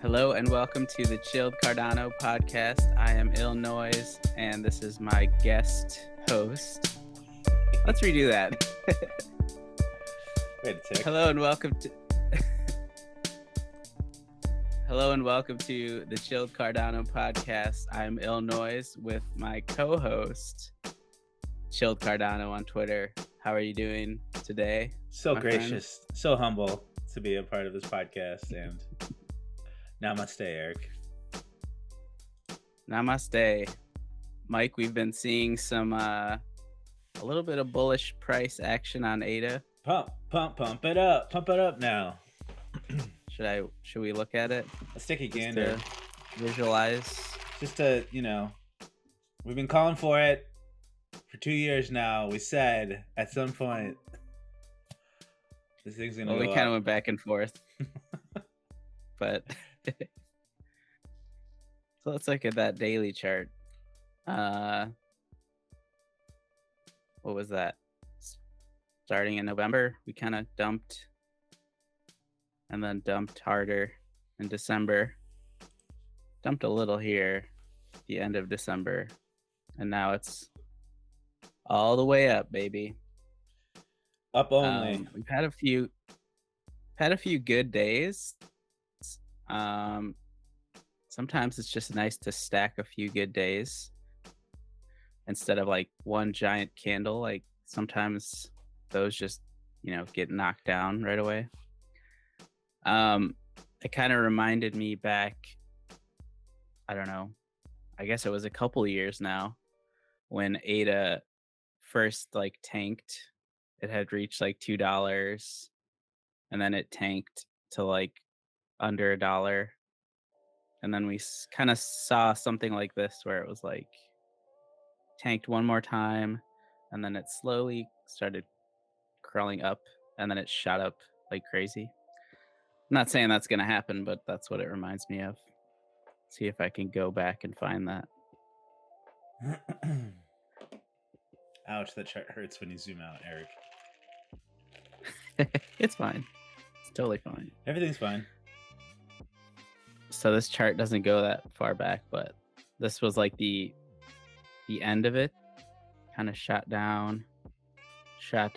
Hello and welcome to the Chilled Cardano podcast. I am Illinois and this is my guest host. Let's redo that. Wait a tick. Hello and welcome to the Chilled Cardano podcast. I'm Illinois with my co-host Chilled Cardano on Twitter. How are you doing today? So my gracious, friend? so humble to be a part of this podcast, and namaste, Eric. Namaste. Mike, we've been seeing some a little bit of bullish price action on ADA. Pump it up now. Should we look at it? Let's take a gander. Visualize. Just to, we've been calling for it for 2 years now. We said at some point this thing's gonna go we kind of went back and forth. But so let's look at that daily chart. What was that? Starting in November, we kind of dumped and then dumped harder in December. Dumped a little here at the end of December. And now it's all the way up, baby. Up only. We've had a few good days. Sometimes it's just nice to stack a few good days instead of like one giant candle. Like sometimes those just get knocked down right away. It kind of reminded me back, I don't know, I guess it was a couple years now when ADA first like tanked. It had reached like $2 and then it tanked to like under $1. And then we kind of saw something like this where it was like tanked one more time and then it slowly started crawling up and then it shot up like crazy. I'm not saying that's going to happen, but that's what it reminds me of. See if I can go back and find that. Ouch, that chart hurts when you zoom out, Eric. It's fine. It's totally fine. Everything's fine. So this chart doesn't go that far back, but this was like the end of it. Kind of shot down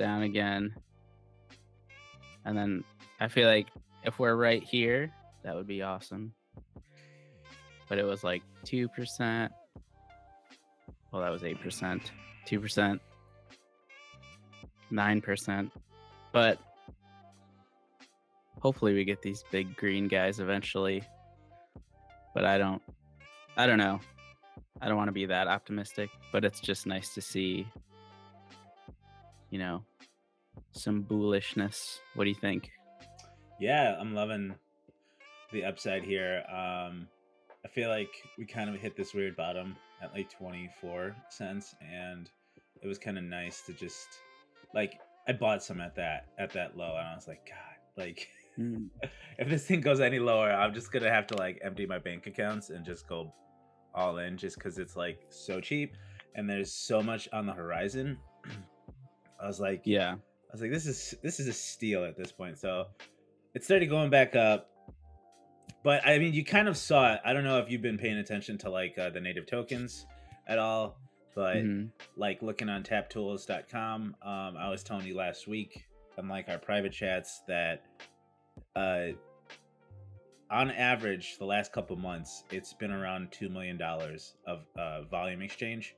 again. And then I feel like if we're right here, that would be awesome. But it was like 2%. Well, that was 8%, 2%, 9%. But hopefully we get these big green guys eventually. But I don't know. I don't want to be that optimistic, but it's just nice to see, some bullishness. What do you think? Yeah, I'm loving the upside here. I feel like we kind of hit this weird bottom at like 24 cents, and it was kind of nice to just like I bought some at that low, and I was like, God, like if this thing goes any lower, I'm just gonna have to like empty my bank accounts and just go all in, just because it's like so cheap and there's so much on the horizon. I was like, this is a steal at this point. So it started going back up, but I mean, you kind of saw it. I don't know if you've been paying attention to like the native tokens at all, but like looking on taptools.com, I was telling you last week on like our private chats that on average the last couple months it's been around $2 million of volume exchange,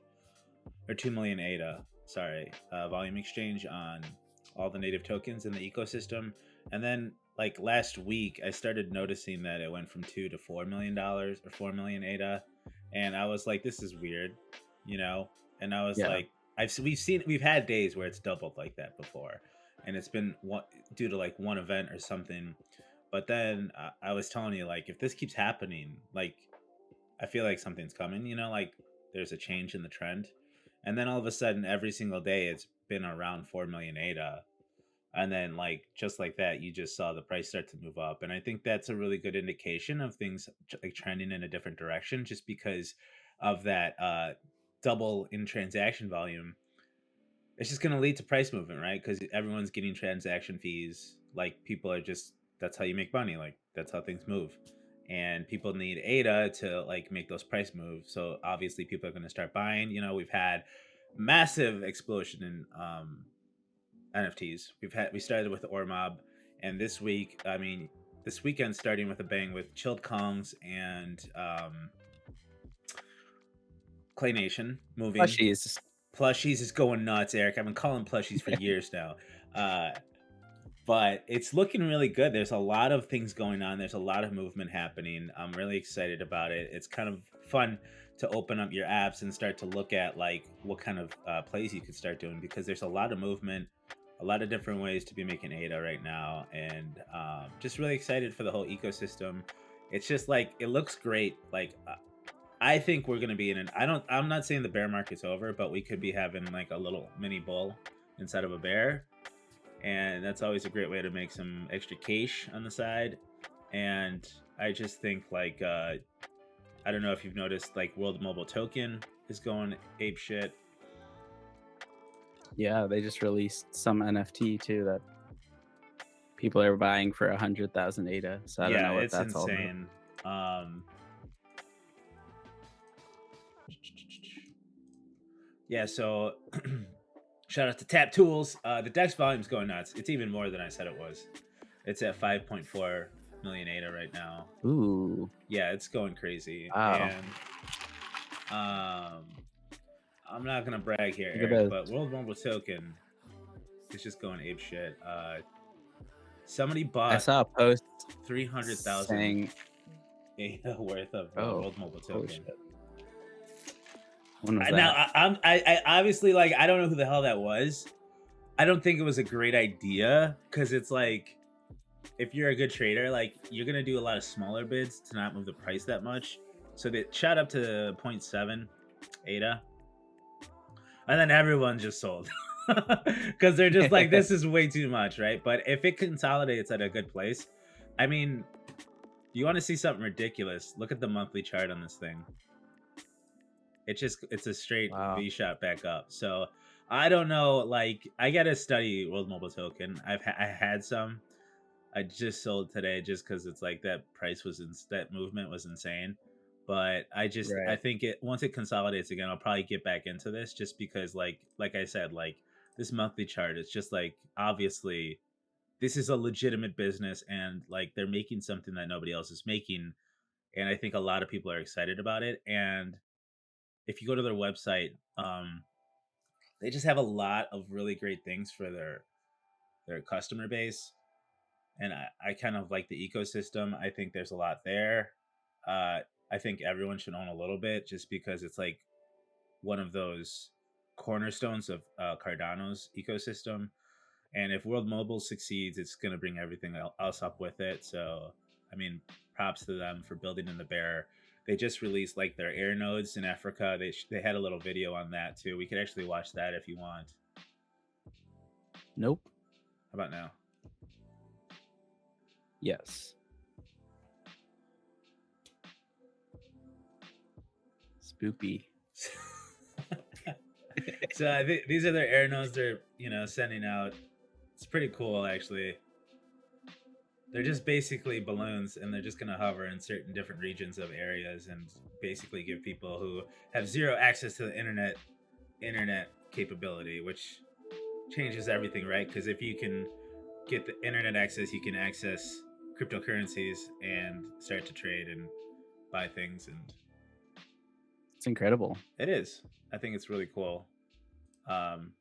or 2 million ADA, volume exchange on all the native tokens in the ecosystem. And then like last week I started noticing that it went from $2 to $4 million, or 4 million ADA, and I was like, this is weird, and I was like, we've had days where it's doubled like that before, and it's been due to like one event or something. But then I was telling you, like, if this keeps happening, like, I feel like something's coming, like there's a change in the trend. And then all of a sudden, every single day, it's been around 4 million ADA. And then, like, just like that, you just saw the price start to move up. And I think that's a really good indication of things like trending in a different direction, just because of that double in transaction volume. It's just going to lead to price movement, right? Because everyone's getting transaction fees. Like, people are just, that's how you make money. Like, that's how things move. and people need ADA to like make those price moves. So obviously people are going to start buying. You know, we've had massive explosion in NFTs. We started with Ormob, and this week, I mean, this weekend starting with a bang with Chilled Kongs and Clay Nation moving. Plushies. Plushies is going nuts, Eric. I've been calling plushies for years now. Uh, but it's looking really good. There's a lot of things going on. There's a lot of movement happening. I'm really excited about it. It's kind of fun to open up your apps and start to look at like what kind of plays you could start doing, because there's a lot of movement, a lot of different ways to be making ADA right now, and just really excited for the whole ecosystem. It's just like it looks great. Like I think we're gonna be in an. I'm not saying the bear market's over, but we could be having like a little mini bull inside of a bear, and that's always a great way to make some extra cash on the side. And I just think like I don't know if you've noticed, like World Mobile Token is going ape shit. Yeah, they just released some NFT too that people are buying for 100,000 ADA. So I don't Yeah, know what it's that's all about. insane. Um, yeah, so shout out to Tap Tools. The Dex volume's going nuts. It's even more than I said it was. It's at 5.4 million ADA right now. Ooh, Yeah, it's going crazy. wow. And I'm not gonna brag here, Look at Eric, those. but World Mobile Token is just going ape shit. Somebody I bought saw a post 300,000 saying, ADA worth of "Oh, World Mobile holy Token. shit, when was Now that?" I obviously, like, I don't know who the hell that was. I don't think it was a great idea, because it's like, if you're a good trader, like you're gonna do a lot of smaller bids to not move the price that much. So they shot up to zero point 0.7 ADA, and then everyone just sold because they're just like, this is way too much, right? But if it consolidates at a good place, I mean, you want to see something ridiculous? Look at the monthly chart on this thing. It's a straight Wow. V shot back up. So I don't know. Like I gotta study World Mobile Token. I had some. I just sold today just because it's like that price was that movement was insane. But I Right. think it once it consolidates again, I'll probably get back into this, just because like I said, like this monthly chart is just like, obviously this is a legitimate business, and like they're making something that nobody else is making, and I think a lot of people are excited about it. And if you go to their website, they just have a lot of really great things for their customer base, and I kind of like the ecosystem. I think there's a lot there. Uh, I think everyone should own a little bit, just because it's like one of those cornerstones of Cardano's ecosystem. And if World Mobile succeeds, it's going to bring everything else up with it. So, I mean, props to them for building in the bear. They just released like their air nodes in Africa. They had a little video on that too. We could actually watch that if you want. Nope. How about now? Yes. Spoopy. So I think these are their air nodes they're sending out. It's pretty cool, actually. They're just basically balloons, and they're just gonna hover in certain different regions of areas, and basically give people who have zero access to the internet capability, which changes everything, right? Because if you can get the internet access, you can access cryptocurrencies and start to trade and buy things, and It's incredible. it is. I think it's really cool. Um,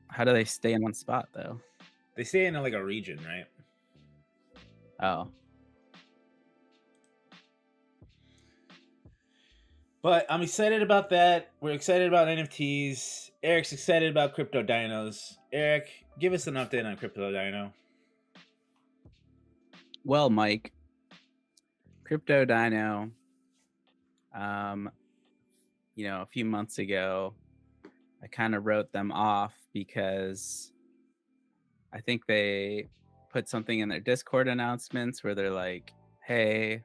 How do they stay in one spot though? they stay in like a region, right? Oh, But I'm excited about that. We're excited about NFTs. Eric's excited about crypto dinos. Eric, give us an update on crypto dino. well, Mike, Crypto Dino, um, a few months ago, I kind of wrote them off because I think they put something in their Discord announcements where they're like, "Hey,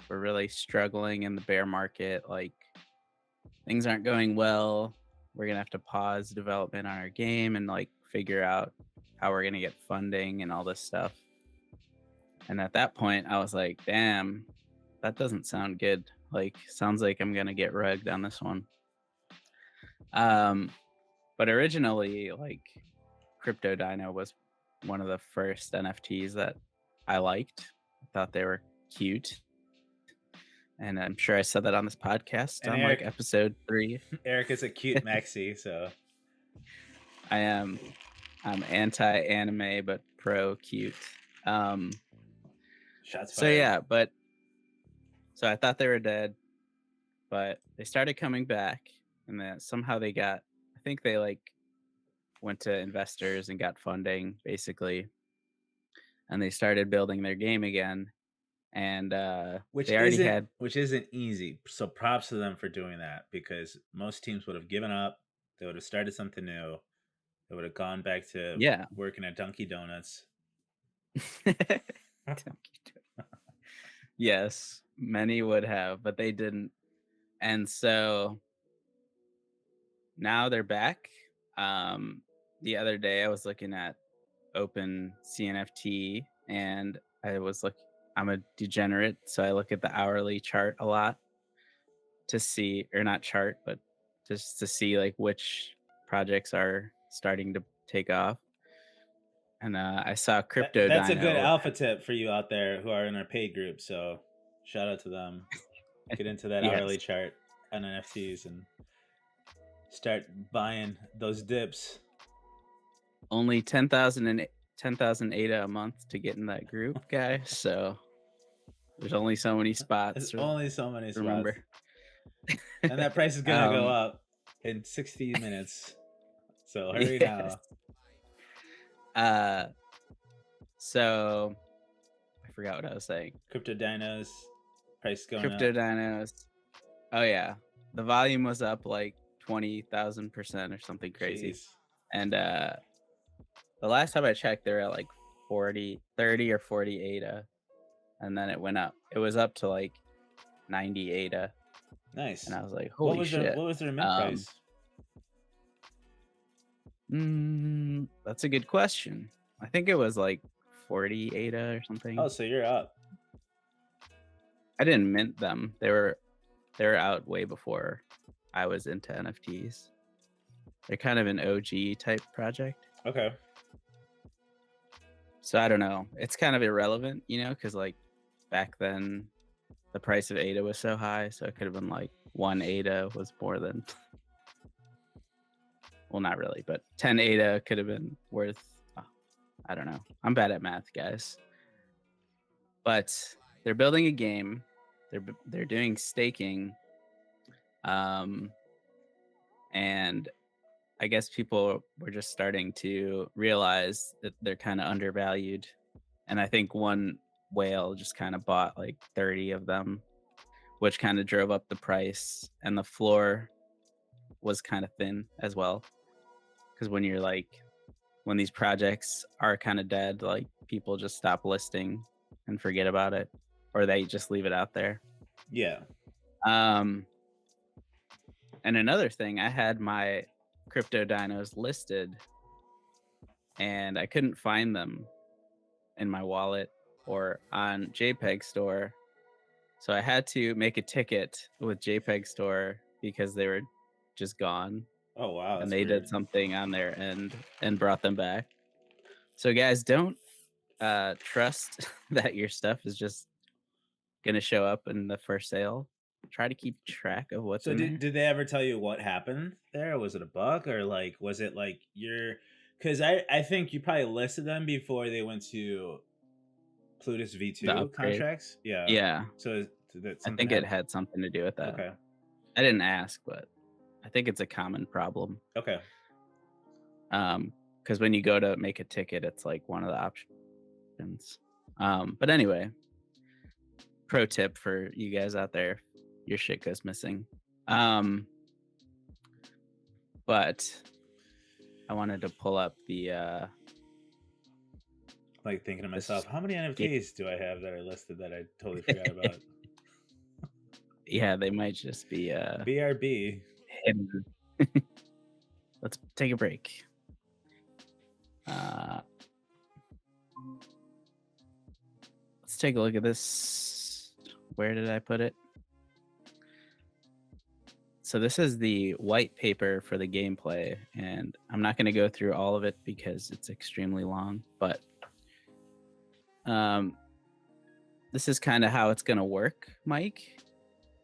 we're really struggling in the bear market. Like, things aren't going well. We're gonna have to pause development on our game and like figure out how we're gonna get funding and all this stuff." And at that point, I was like, "Damn." that doesn't sound good. Like, sounds like I'm gonna get rugged on this one. Um, but originally, like, Crypto Dino was one of the first NFTs that I liked. I thought they were cute, and I'm sure I said that on this podcast And on like episode 3. Eric is a cute maxi, so I am I'm anti-anime but pro cute. Um, shots so fired. yeah, but so I thought they were dead, but they started coming back, and then somehow they got. I think they like went to investors and got funding basically, and they started building their game again. And Which they already isn't had, which isn't easy. So props to them for doing that because most teams would have given up. They would have started something new. They would have gone back to yeah. working at Dunkin' Donuts. Yes, many would have, but they didn't. And so now they're back. Um, the other day I was looking at Open CNFT, and I was like, I'm a degenerate, so I look at the hourly chart a lot to see, or not chart, but just to see like which projects are starting to take off. And I saw Crypto That's a good Dino. alpha tip for you out there who are in our paid group. So shout out to them. Get into that Yes, hourly chart on NFTs and start buying those dips. only 10,000 and 10,000 ADA a month to get in that group, guy. So there's only so many There's spots. only so many spots. Remember. And that price is gonna go um, up in 60 minutes. So hurry yes. now. Uh, so I forgot what I was saying. Crypto dinos, price going Crypto up. Dinos. Oh yeah, the volume was up like 20,000% or something crazy. Jeez. And the last time I checked, they were at like 30 or 40 ADA, and then it went up. It was up to like 90 ADA, and Nice. I was like, "Holy shit!" What was their mint Um, price? that's a good question. I think it was like 40 ADA or Oh, something. so you're up. I didn't mint them. They were out way before I was into NFTs. They're kind of an OG type project. Okay. So I don't know. It's kind of irrelevant, because like back then the price of ADA was so high, so it could have been like one ADA was more than, well, not really, but 10 ADA could have been worth, I don't know. I'm bad at math, guys. But they're building a game. They're doing staking, um, and I guess people were just starting to realize that they're kind of undervalued. And I think one whale just kind of bought like 30 of them, which kind of drove up the price. And the floor was kind of thin as well. Because when these projects are kind of dead, like people just stop listing and forget about it, or they just leave it out there. Yeah. Um, and another thing, I had my crypto dinos listed and I couldn't find them in my wallet or on JPEG Store. So I had to make a ticket with JPEG Store because they were just gone Oh wow, and that's they did weird. something on their end and brought them back. So guys, don't trust that your stuff is just gonna show up in the first sale. Try to keep track of what's So in there. did they ever tell you what happened there? Was it a bug or like was it like your because I think you probably listed them before they went to Plutus The V2 upgrade. contracts? Yeah. Yeah, So that I something think it happened. had something to do with that. Okay. I didn't ask, but I think it's a common problem. Okay. Because when you go to make a ticket, it's like one of the options. But anyway, pro tip for you guys out there: your shit goes missing. Um, but I wanted to pull up the Like thinking to myself, this. how many NFTs do I have that are listed that I totally forgot about? Yeah, they might just be BRB. hidden. Let's take a break. Uh, let's take a look at this Where did I put it? So this is the white paper for the gameplay, and I'm not going to go through all of it because it's extremely long, but um, this is kind of how it's going to work, Mike.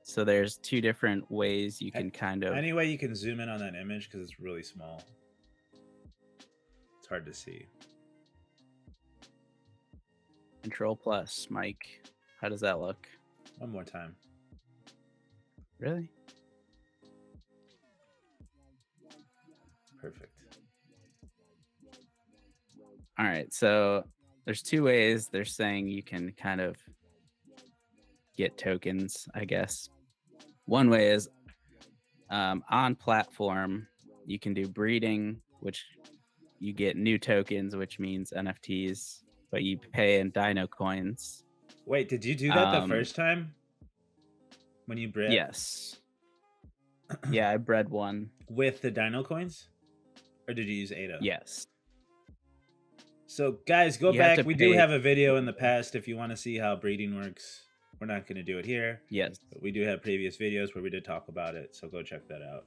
So there's two different ways you can kind of Any way you can zoom in on that image because it's really small. It's hard to see. control plus, Mike. How does that look? One more time. Really? Perfect. All right. So there's two ways they're saying you can kind of get tokens, I guess. One way is on platform, you can do breeding, which you get new tokens, which means NFTs, but you pay in Dino coins. Wait, did you do that the Um, first time when you bred yes. Yeah, I bred one. with the Dino coins, or did you use ADA? Yes. So guys, go You have back. to We do pay. have a video in the past if you want to see how breeding works. We're not going to do it here, Yes. but we do have previous videos where we did talk about it. So go check that out.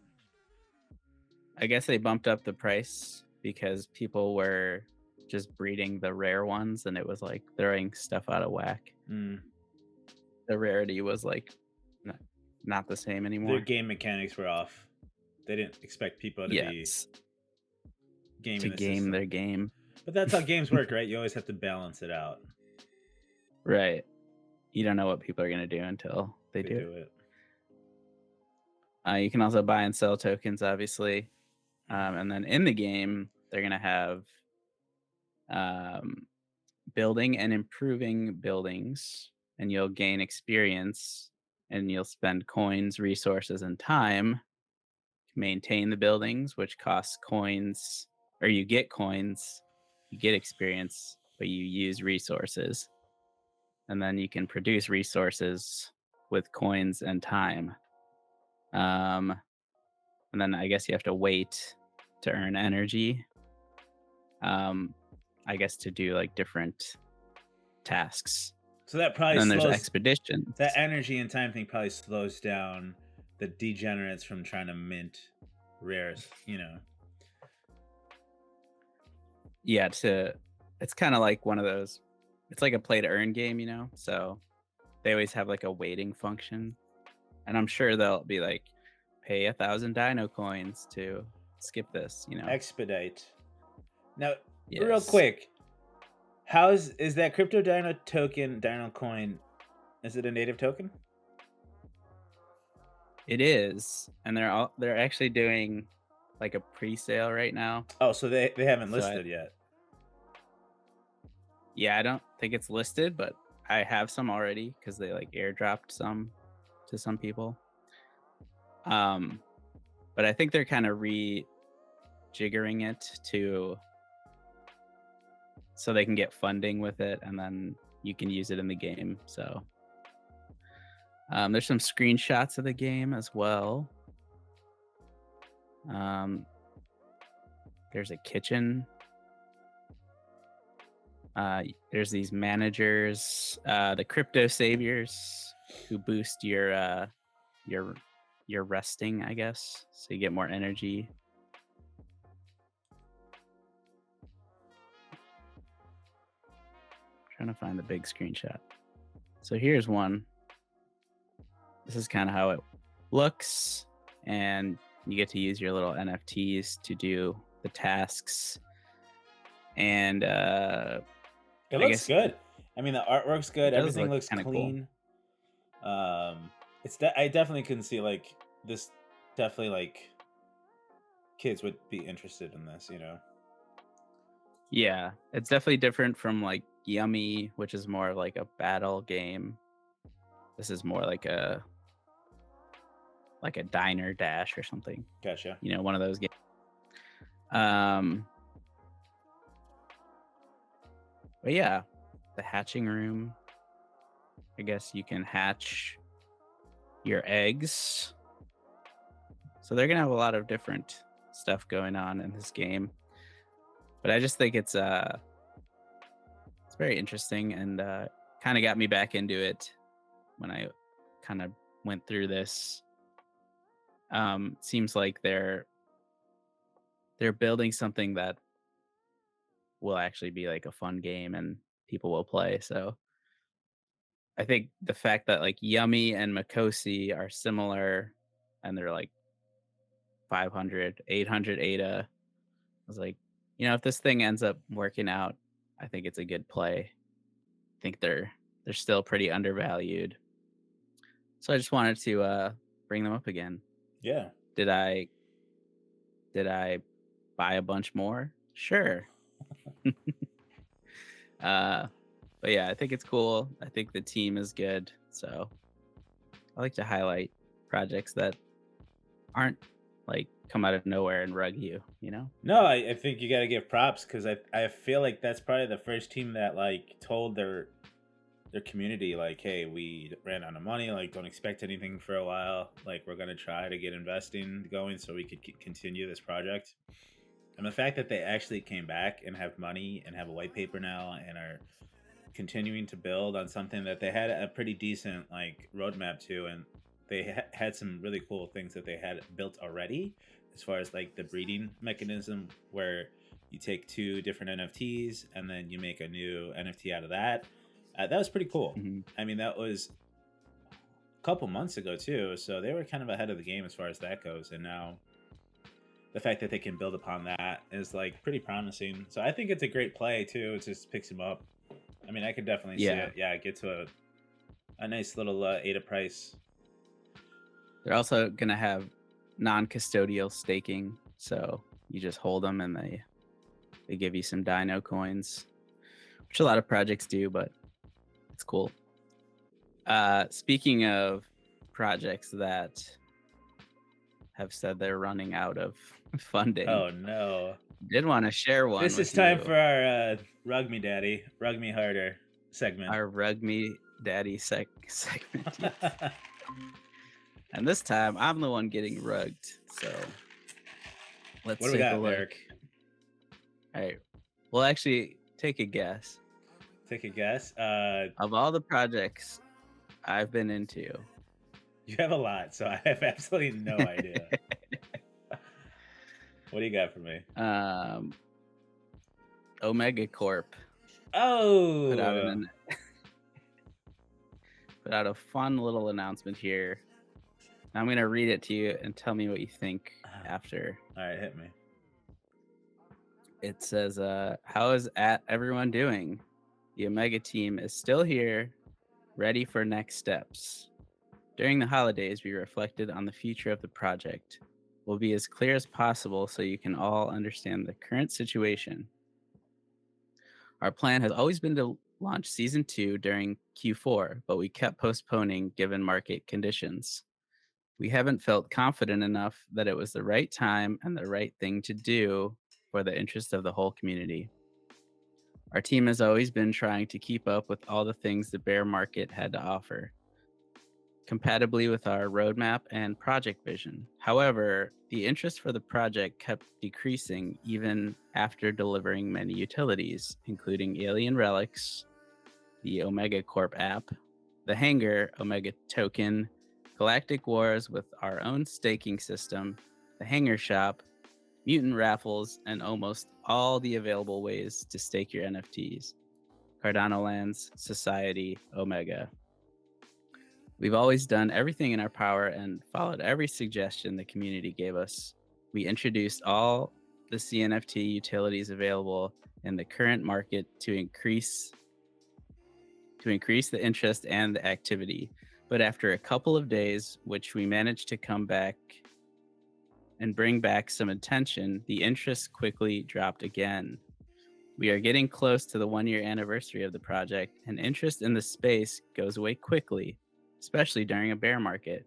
I guess they bumped up the price because people were just breeding the rare ones and it was like throwing stuff out of whack. Mm. The rarity was like not the same Their anymore. game mechanics were off. They didn't expect people to be Yes. gaming To the game system. their game. But that's how games work, right? You always have to balance it out. Right. You don't know what people are going to do until they do it. You can also buy and sell tokens, obviously. And then in the game, they're going to have building and improving buildings, and you'll gain experience and you'll spend coins, resources, and time to maintain the buildings, which costs coins, or you get coins, you get experience, but you use resources. And then you can produce resources with coins and time. And then I guess you have to wait to earn energy. I guess to do like different tasks. So that probably And then there's slows expeditions. that energy and time thing probably slows down the degenerates from trying to mint rares, you know. Yeah, it's kind of like one of those. It's like a play to earn game, you know. So they always have like a waiting function, and I'm sure they'll be like, pay 1,000 Dino coins to skip this, you know. Expedite. Now, real Yes, quick, is that crypto Dino token, Dino coin? Is it a native token? it is, and they're actually doing like a pre-sale right now. Oh, so they haven't So listed yet. yeah, I don't think it's listed, but I have some already because they like airdropped some to some people. But I think they're kind of rejiggering it to so they can get funding with it, and then you can use it in the game. So there's some screenshots of the game as well. There's a kitchen. There's these managers, the crypto saviors, who boost your resting, I guess, so you get more energy. Trying to find the big screenshot. So here's one. This is kind of how it looks, and you get to use your little NFTs to do the tasks. And It I looks guess good. I mean, the artwork's it good. does Everything look looks kind of cool. clean. I definitely can see like this. Definitely like kids would be interested in this. You know. Yeah, it's definitely different from like Yummy, which is more like a battle game. This is more like a diner dash or something. Gotcha. You know, one of those games. But yeah, the hatching room. I guess you can hatch your eggs. So they're gonna have a lot of different stuff going on in this game. But I just think it's very interesting and kind of got me back into it. when I kind of went through this. Seems like they're building something that will actually be like a fun game and people will play. So I think the fact that like Yummy and Makosi are similar and they're like 500, 800 ADA, I was like, if this thing ends up working out, I think it's a good play. I think they're still pretty undervalued. So I just wanted to bring them up again. Yeah. Did I buy a bunch more? Sure. uh but yeah, I think it's cool. I think the team is good. So I like to highlight projects that aren't like come out of nowhere and rug you. No, I think you got to give props because I feel like that's probably the first team that like told their community like, hey, we ran out of money, like don't expect anything for a while, like we're gonna try to get investing going so we could continue this project. And the fact that they actually came back and have money and have a white paper now and are continuing to build on something that they had a pretty decent like roadmap to, and they had some really cool things that they had built already, as far as like the breeding mechanism where you take two different NFTs and then you make a new NFT out of that. That was pretty cool. Mhm. I mean, that was a couple months ago too, so they were kind of ahead of the game as far as that goes. And now the fact that they can build upon that is like pretty promising. So I think it's a great play too. It just picks him up. I mean, I could definitely see Yeah. it. Yeah, get to a nice little ADA price. They're also gonna have non-custodial staking, so you just hold them and they give you some Dino coins, which a lot of projects do, but it's cool. Speaking of projects that have said they're running out of funding, Oh no. did want to share one This is with time you. for our Rug Me Daddy, Rug Me Harder segment. Our Rug Me Daddy segment, yes. And this time I'm the one getting rugged. So What let's do we take a got, look. Eric? All right. Well, actually, take a guess. Take a guess. Of all the projects I've been into, You have a lot, so I have absolutely no idea. What do you got for me? um, Omega Corp put out Oh, an put out a fun little announcement here. I'm gonna read it to you and tell me what you think after. all right, hit me. It says, "How is everyone doing? The Omega team is still here, ready for next steps. During the holidays, we reflected on the future of the project. We'll be as clear as possible so you can all understand the current situation. Our plan has always been to launch season 2 during Q4, but we kept postponing given market conditions. We haven't felt confident enough that it was the right time and the right thing to do for the interest of the whole community. Our team has always been trying to keep up with all the things the bear market had to offer, compatibly with our roadmap and project vision. However, the interest for the project kept decreasing even after delivering many utilities, including Alien Relics, the Omega Corp app, the Hangar Omega token, Galactic Wars with our own staking system, the Hangar Shop, Mutant Raffles, and almost all the available ways to stake your NFTs. Cardano Lands, Society, Omega. We've always done everything in our power and followed every suggestion the community gave us. We introduced all the CNFT utilities available in the current market to increase the interest and the activity. But after a couple of days, which we managed to come back and bring back some attention, the interest quickly dropped again. We are getting close to the 1 year anniversary of the project, and interest in the space goes away quickly, especially during a bear market.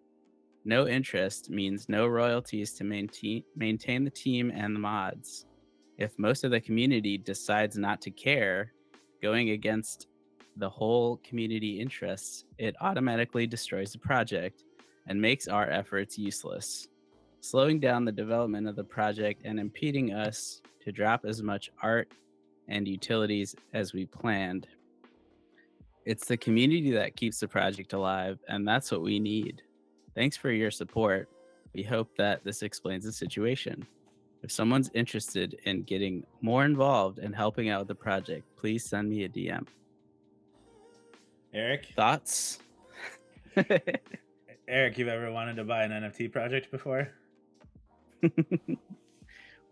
No interest means no royalties to maintain the team and the mods. If most of the community decides not to care, going against the whole community interests, it automatically destroys the project and makes our efforts useless, slowing down the development of the project and impeding us to drop as much art and utilities as we planned. It's the community that keeps the project alive, and that's what we need. Thanks for your support. We hope that this explains the situation. If someone's interested in getting more involved and helping out with the project, please send me a DM. Eric, Thoughts? Eric, you've ever wanted to buy an NFT project before?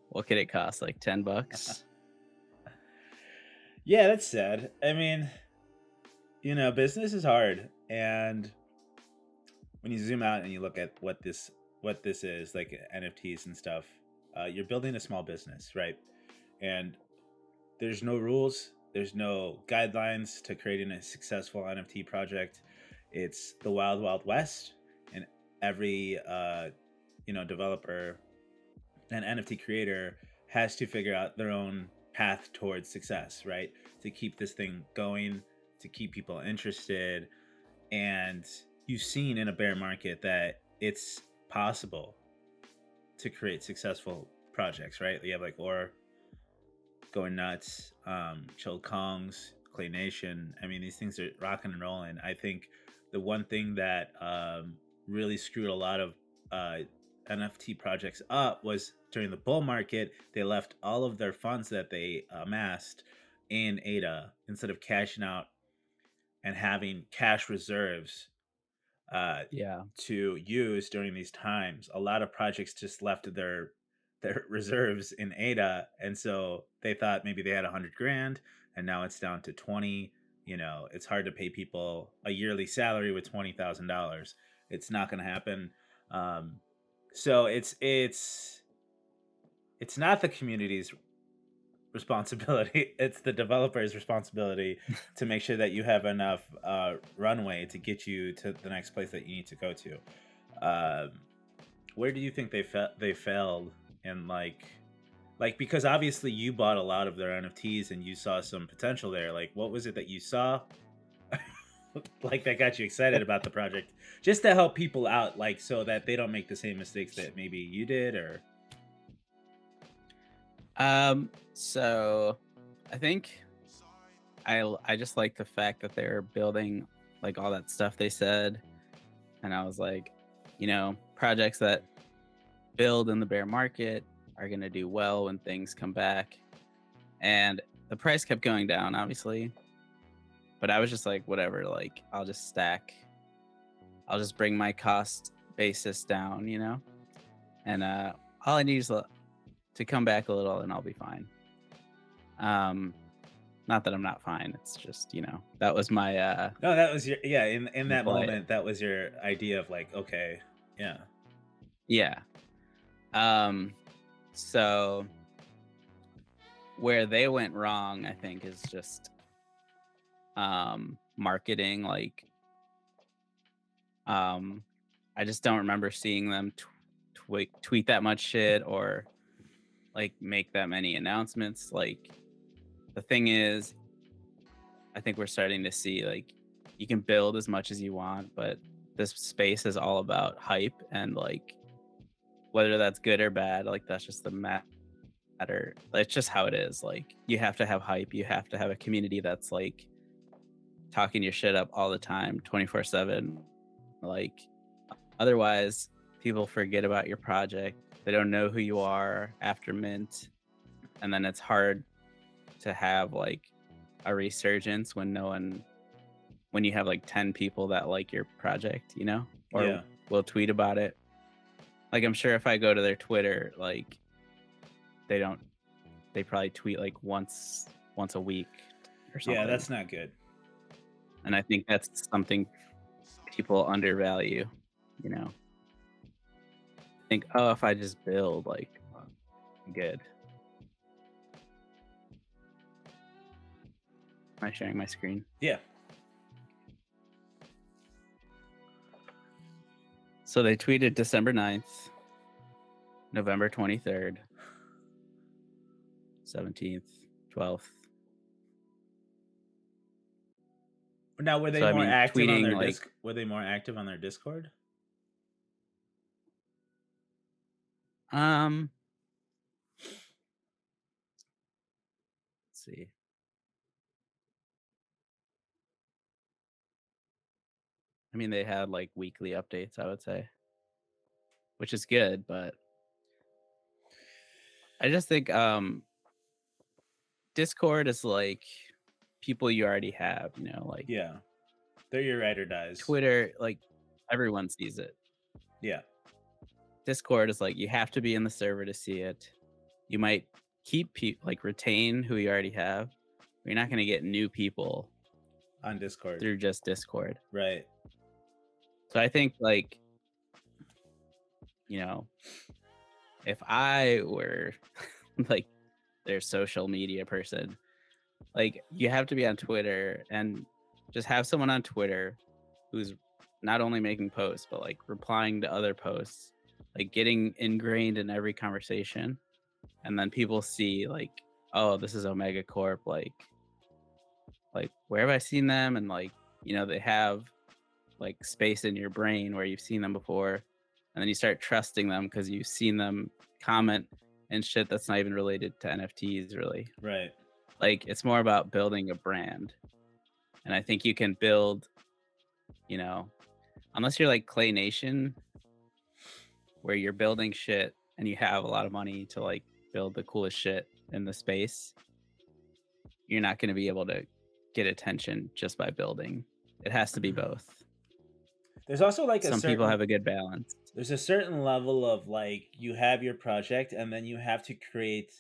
What could it cost? Like 10 bucks? Yeah, that's sad. I mean, business is hard, and when you zoom out and you look at what this is, like NFTs and stuff, you're building a small business, right? And there's no rules, there's no guidelines to creating a successful NFT project. It's the wild, wild west, and every developer and NFT creator has to figure out their own path towards success, right? To keep this thing going, to keep people interested. And you've seen in a bear market that it's possible to create successful projects, right? You have like Or going nuts, Chill Kongs, Clay Nation. I mean, these things are rocking and rolling. I think the one thing that really screwed a lot of uh, NFT projects up was during the bull market, they left all of their funds that they amassed in ADA instead of cashing out and having cash reserves uh, Yeah. to use during these times. A lot of projects just left their reserves in ADA, and so they thought maybe they had 100 grand, and now it's down to 20. It's hard to pay people a yearly salary with $20,000. It's not going to happen. Um, so it's not the community's responsibility. It's the developer's responsibility to make sure that you have enough runway to get you to the next place that you need to go to. Um, where do you think they failed in like because obviously you bought a lot of their NFTs and you saw some potential there. Like, what was it that you saw like that got you excited about the project, just to help people out, like so that they don't make the same mistakes that maybe you did? Or So I think I just like the fact that they're building like all that stuff they said, and I was like, projects that build in the bear market are going to do well when things come back. And the price kept going down, obviously, but I was just like, whatever, like I'll just bring my cost basis down, and all I need is to come back a little and I'll be fine. Um, Not that I'm not fine. It's just, that was my no, that was your, yeah, in my that play. moment, that was your idea of like, okay, yeah. Yeah. Um, so where they went wrong, I think, is just marketing. Like, um, I just don't remember seeing them tweet that much shit or like make that many announcements. Like, the thing is, I think we're starting to see like you can build as much as you want, but this space is all about hype and like whether that's good or bad, like that's just the matter. It's just how it is. Like you have to have hype. You have to have a community that's like talking your shit up all the time, 24/7. Like otherwise, people forget about your project. They don't know who you are after mint, and then it's hard to have like a resurgence when you have like 10 people that like your project, or Yeah. will tweet about it. Like I'm sure if I go to their Twitter, like they don't they probably tweet like once a week or Yeah, something. that's not good. And I think that's something people undervalue, you know. Think, oh, if I just build like good. Am I sharing my screen? Yeah. So they tweeted December 9th, November 23rd, 17th, 12th. Now, were they So I more mean active on tweeting their like Were they more active on their Discord? um let's see. I mean, they had like weekly updates, I would say, which is good, but I just think Discord is like people you already have, like Yeah, they're your ride or dies. Twitter, like everyone sees it. Yeah, Discord is like you have to be in the server to see it. You might like retain who you already have. But you're not going to get new people on Discord, through just Discord. right? So I think like, you know, if I were like their social media person, like you have to be on Twitter and just have someone on Twitter who's not only making posts but like replying to other posts, like getting ingrained in every conversation, and then people see like, oh, this is Omega Corp, like where have I seen them? And like, they have like space in your brain where you've seen them before, and then you start trusting them because you've seen them comment and shit that's not even related to NFTs really. Right. Like it's more about building a brand. And I think you can build, you know, unless you're like Clay Nation, where you're building shit and you have a lot of money to like build the coolest shit in the space, you're not going to be able to get attention just by building. It has to be both. There's also like a Some people certain have a good balance. there's a certain level of like you have your project and then you have to create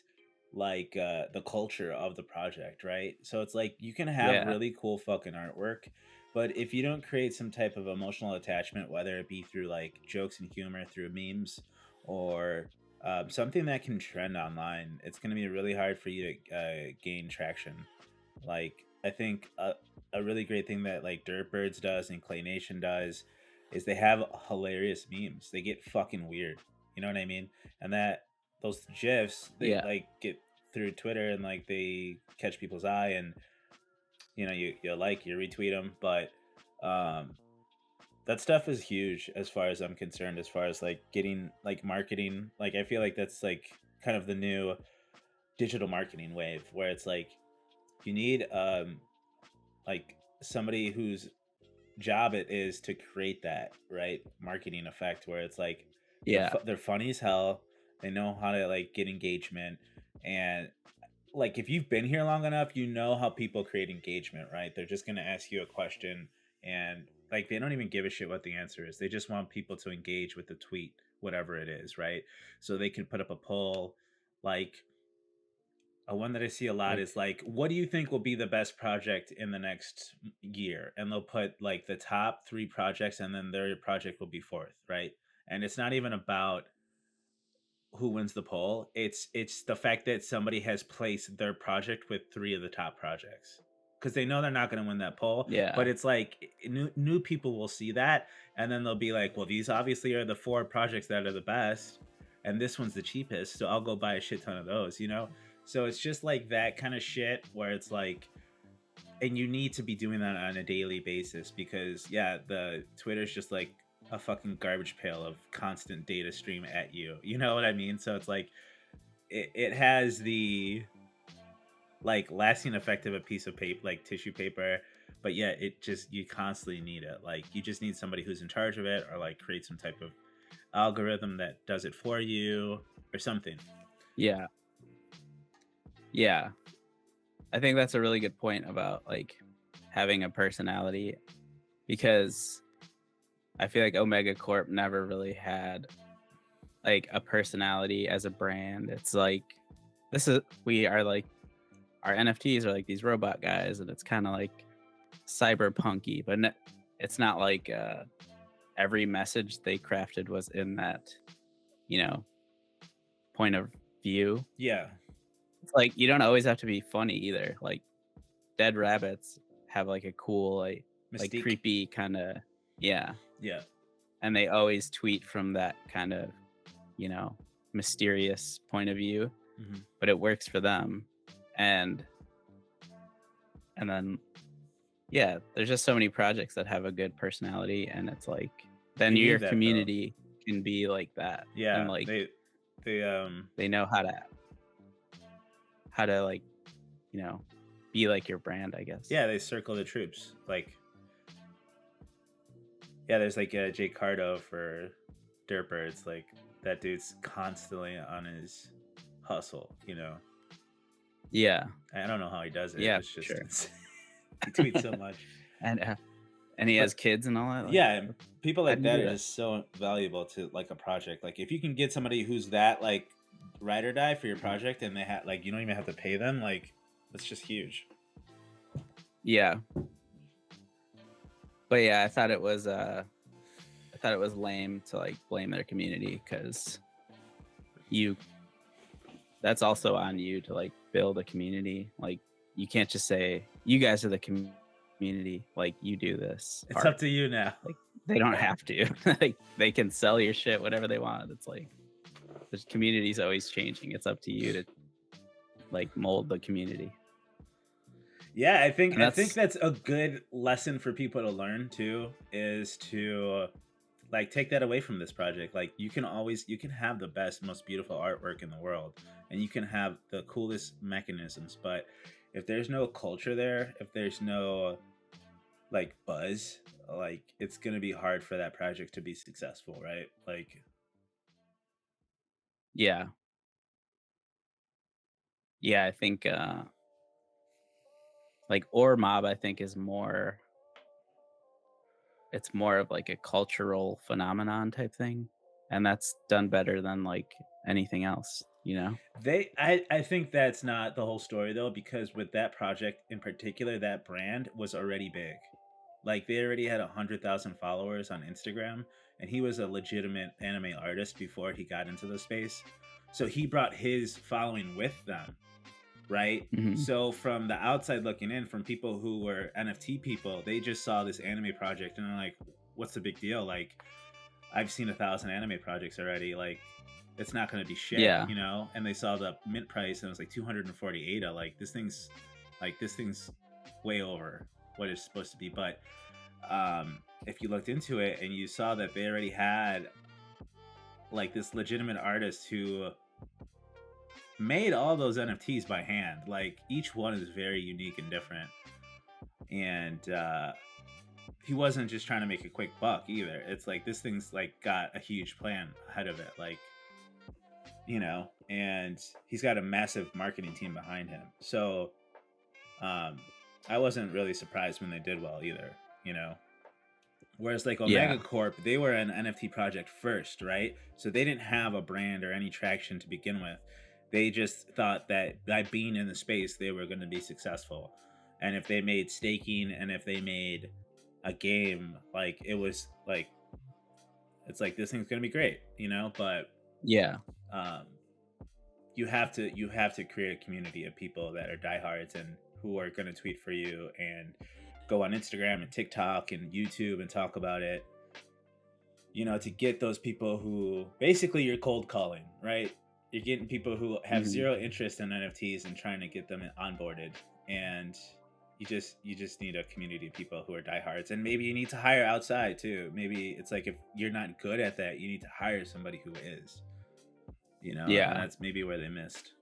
like the culture of the project, right? So it's like you can have Yeah. really cool fucking artwork, but if you don't create some type of emotional attachment, whether it be through like jokes and humor through memes or something that can trend online, it's going to be really hard for you to gain traction. Like I think a really great thing that like Dirtbirds does and Clay Nation does is they have hilarious memes. They get fucking weird. You know what I mean? And that those gifs they Yeah. like get through Twitter and like they catch people's eye and you like you retweet them, but um that stuff is huge as far as I'm concerned as far as like getting like marketing. Like I feel like that's like kind of the new digital marketing wave where it's like you need like somebody whose job it is to create that right marketing effect where it's like Yeah. they're funny as hell, they know how to like get engagement, and like if you've been here long enough you know how people create engagement, right? They're just going to ask you a question and like they don't even give a shit what the answer is, they just want people to engage with the tweet, whatever it is, right? So they can put up a poll like a one that I see a lot Like, is like, what do you think will be the best project in the next year? And they'll put like the top three projects and then their project will be fourth, right? And it's not even about who wins the poll. It's the fact that somebody has placed their project with three of the top projects. Because they know they're not going to win that poll, but yeah. it's like new people will see that, and then they'll be like, "Well, these obviously are the four projects that are the best, and this one's the cheapest, so I'll go buy a shit ton of those." So it's just like that kind of shit where it's like, and you need to be doing that on a daily basis because yeah, the Twitter's just like a fucking garbage pail of constant data stream at you. You know what I mean? So it's like it has the like lasting effect of a piece of paper, like tissue paper, but yeah, it just you constantly need it. Like you just need somebody who's in charge of it or like create some type of algorithm that does it for you or something. Yeah. Yeah. I think that's a really good point about like having a personality, because I feel like Omega Corp never really had like a personality as a brand. It's like we are like our NFTs are like these robot guys, and it's kind of like cyberpunky, but it's not like every message they crafted was in that, you know, point of view. Yeah, It's like you don't always have to be funny either. Like dead rabbits have like a cool like mystique. creepy kind of, yeah, Yeah. and they always tweet from that kind of, you know, mysterious point of view, Hmm. but it works for them. And then yeah, there's just so many projects that have a good personality, and it's like then You your need that though. community can be like that, and Yeah, like they they know how to like, you know, be like your brand, I guess. yeah, they circle the troops. Like Yeah, there's like Jake Cardo for Derper. It's like that dude's constantly on his hustle. You know, Yeah. I don't know how he does it. Yeah, It's for just sure. insane. He tweets so much. And, and he has But kids and all that, like, yeah, and people how do like you that do are that? just so valuable to like a project. Like if you can get somebody who's that like ride or die for your Mhm. project, and they have like you don't even have to pay them, like that's just huge. Yeah. But, yeah, I thought it was lame to, like, blame their community because you that's also on you to, like, build a community. Like, you can't just say, "You guys are the community, like, you do this It's up part." to you now. Like, they don't have to. Like, they can sell your shit whatever they want. It's like, the community's always changing. It's up to you to, like, mold the community. Yeah, And I think that's that's a good lesson for people to learn too, is to like take that away from this project. Like you can have the best, most beautiful artwork in the world, and you can have the coolest mechanisms, but if there's no culture there, if there's no like buzz, like it's gonna be hard for that project to be successful, right? Like yeah. Yeah, I think, like, Ore Mob, I think, is more it's more of, like, a cultural phenomenon type thing, and that's done better than, like, anything else, you know? I think that's not the whole story though, because with that project in particular, that brand was already big. Like they already had 100,000 followers on Instagram, and he was a legitimate anime artist before he got into the space. So he brought his following with them, right? Mhm. So from the outside looking in, from people who were NFT people, they just saw this anime project and they're like, "What's the big deal?" Like I've seen 1,000 anime projects already. Like, it's not going to be shit, Yeah. you know? And they saw the mint price and it was like 240 ADA. Like this thing's way over what it's supposed to be. But if you looked into it and you saw that they already had like this legitimate artist who made all those NFTs by hand, like each one is very unique and different. And he wasn't just trying to make a quick buck either. It's like this thing's like got a huge plan ahead of it. Like and he's got a massive marketing team behind him. So um, I wasn't really surprised when they did well either, you know. Whereas like Yeah. Omega Corp, they were an NFT project first, right? So they didn't have a brand or any traction to begin with. They just thought that by being in the space, they were going to be successful. And if they made staking and if they made a game, like it was like it's like this thing's going to be great, you know. But Yeah. um, you have to create a community of people that are diehards and who are going to tweet for you and go on Instagram and TikTok and YouTube and talk about it. You know, to get those people who basically you're cold calling, right? You're getting people who have Mhm. zero interest in NFTs and trying to get them onboarded. And you just need a community of people who are diehards, and maybe you need to hire outside too. Maybe it's like if you're not good at that, you need to hire somebody who is, you know, and Yeah. that's maybe where they missed.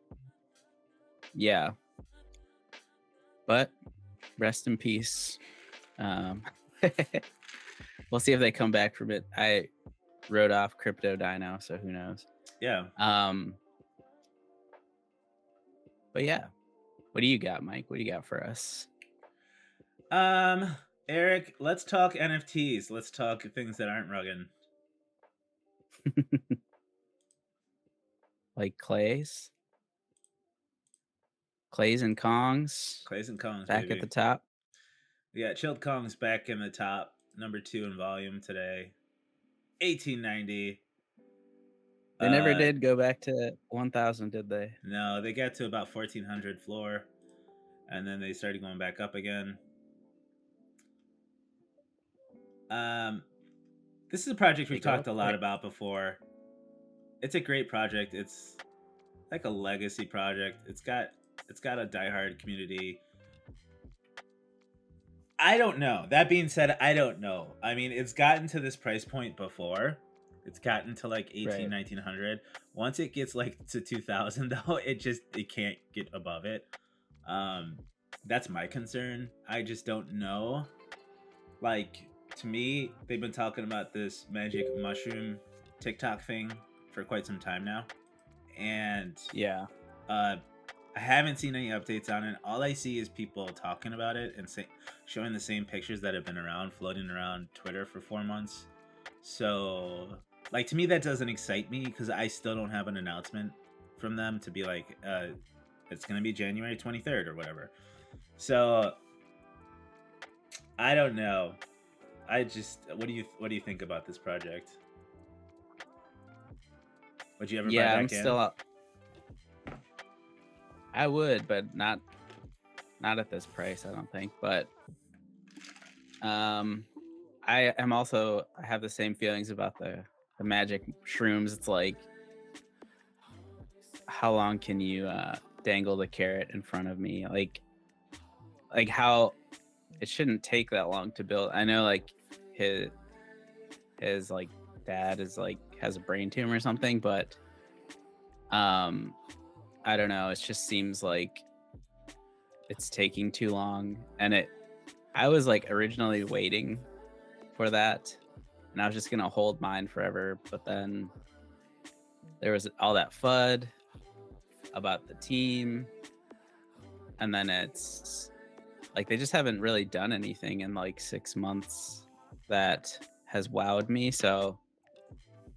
Yeah. But rest in peace. Um, we'll see if they come back from it. I wrote off Crypto Dino, so who knows? Yeah. Um, but yeah. What do you got, Mike? What do you got for us? Um, Eric, let's talk NFTs. Let's talk things that aren't rugged. Like Clays and Kongs Clays and Kongs, back at baby. the top. We got Chilled Kongs back in the top, number 2 in volume today. 1890. They never Uh, did go back to 1,000, did they? no, they got to about 1400 floor, and then they started going back up again. Um, this is a project They we've go talked up a lot quick. about before. It's a great project. It's like a legacy project. It's got a diehard community. I don't know. That being said, I don't know. I mean, it's gotten to this price point before. It's gotten to like 18, Right. 1900. Once it gets like to 2000 though, it can't get above it. Um that's my concern. I just don't know. Like to me, they've been talking about this magic mushroom TikTok thing for quite some time now, and Yeah. uh, I haven't seen any updates on it. All I see is people talking about it and showing the same pictures that have been around, floating around Twitter for 4 months. So, like, to me, that doesn't excite me because I still don't have an announcement from them to be like, it's gonna be January 23rd or whatever. So I don't know. What do you think about this project? Would you ever buy Yeah, I'm back in? still I would, but not at this price, I don't think. But um I am also I have the same feelings about the magic shrooms. It's like how long can you dangle the carrot in front of me? Like how it shouldn't take that long to build. I know like his his like dad is like has a brain tumor or something, but um I don't know, it just seems like it's taking too long and it I was like originally waiting for that and I was just going to hold mine forever, but then there was all that FUD about the team and then it's like they just haven't really done anything in like 6 months that has wowed me, so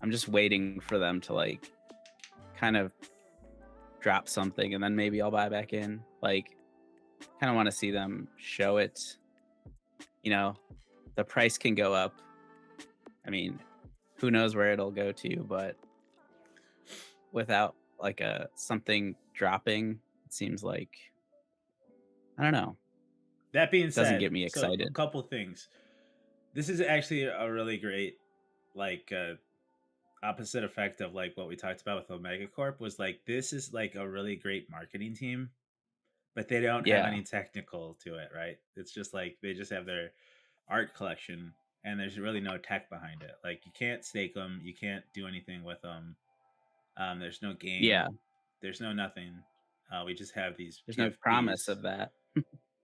I'm just waiting for them to like kind of drop something and then maybe I'll buy back in. Like kind of want to see them show it, you know, the price can go up. I mean, who knows where it'll go to, but without like a something dropping, it seems like I don't know, That being doesn't said, get me so a excited. couple things. This is actually a really great, like, opposite effect of like what we talked about with Omega Corp was like this is like a really great marketing team, but they don't have Yeah. any technical to it, right? It's just like they just have their art collection and there's really no tech behind it. Like you can't stake them, you can't do anything with them. There's no Yeah. game, there's no nothing. We just have these There's no promise PFPs. of that.